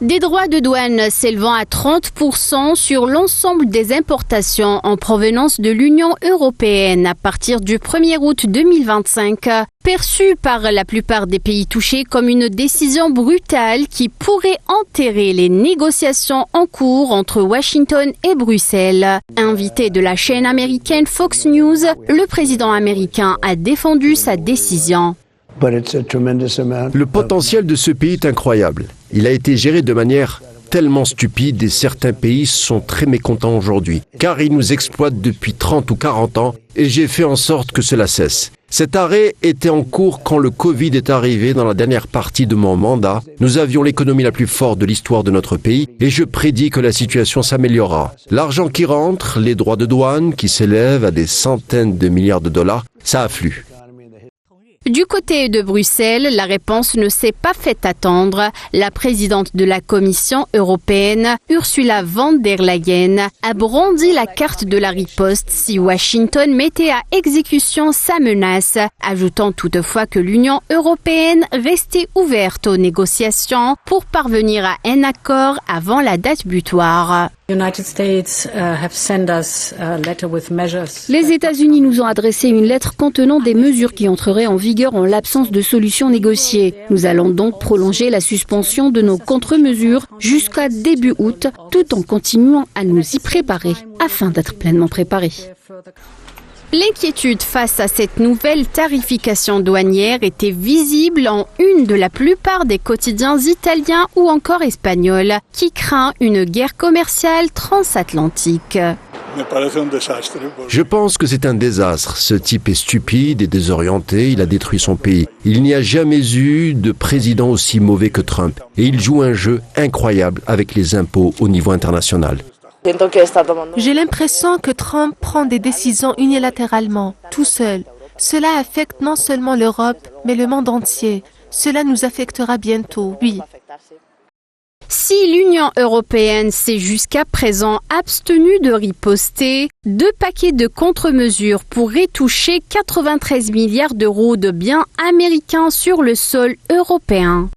Des droits de douane s'élevant à 30% sur l'ensemble des importations en provenance de l'Union européenne à partir du 1er août 2025, perçue par la plupart des pays touchés comme une décision brutale qui pourrait enterrer les négociations en cours entre Washington et Bruxelles. Invité de la chaîne américaine Fox News, le président américain a défendu sa décision. Le potentiel de ce pays est incroyable. Il a été géré de manière tellement stupide et certains pays sont très mécontents aujourd'hui, car ils nous exploitent depuis 30 ou 40 ans et j'ai fait en sorte que cela cesse. Cet arrêt était en cours quand le Covid est arrivé dans la dernière partie de mon mandat. Nous avions l'économie la plus forte de l'histoire de notre pays et je prédis que la situation s'améliorera. L'argent qui rentre, les droits de douane qui s'élèvent à des centaines de milliards de dollars, ça afflue. Du côté de Bruxelles, la réponse ne s'est pas fait attendre. La présidente de la Commission européenne, Ursula von der Leyen, a brandi la carte de la riposte si Washington mettait à exécution sa menace, ajoutant toutefois que l'Union européenne restait ouverte aux négociations pour parvenir à un accord avant la date butoir. Les États-Unis nous ont adressé une lettre contenant des mesures qui entreraient en vigueur en l'absence de solution négociée. Nous allons donc prolonger la suspension de nos contre-mesures jusqu'à début août, tout en continuant à nous y préparer, afin d'être pleinement préparés. L'inquiétude face à cette nouvelle tarification douanière était visible en une de la plupart des quotidiens italiens ou encore espagnols, qui craint une guerre commerciale transatlantique. Je pense que c'est un désastre. Ce type est stupide et désorienté, il a détruit son pays. Il n'y a jamais eu de président aussi mauvais que Trump. Et il joue un jeu incroyable avec les impôts au niveau international. J'ai l'impression que Trump prend des décisions unilatéralement, tout seul. Cela affecte non seulement l'Europe, mais le monde entier. Cela nous affectera bientôt, oui. Si l'Union européenne s'est jusqu'à présent abstenue de riposter, 2 paquets de contre-mesures pourraient toucher 93 milliards d'euros de biens américains sur le sol européen.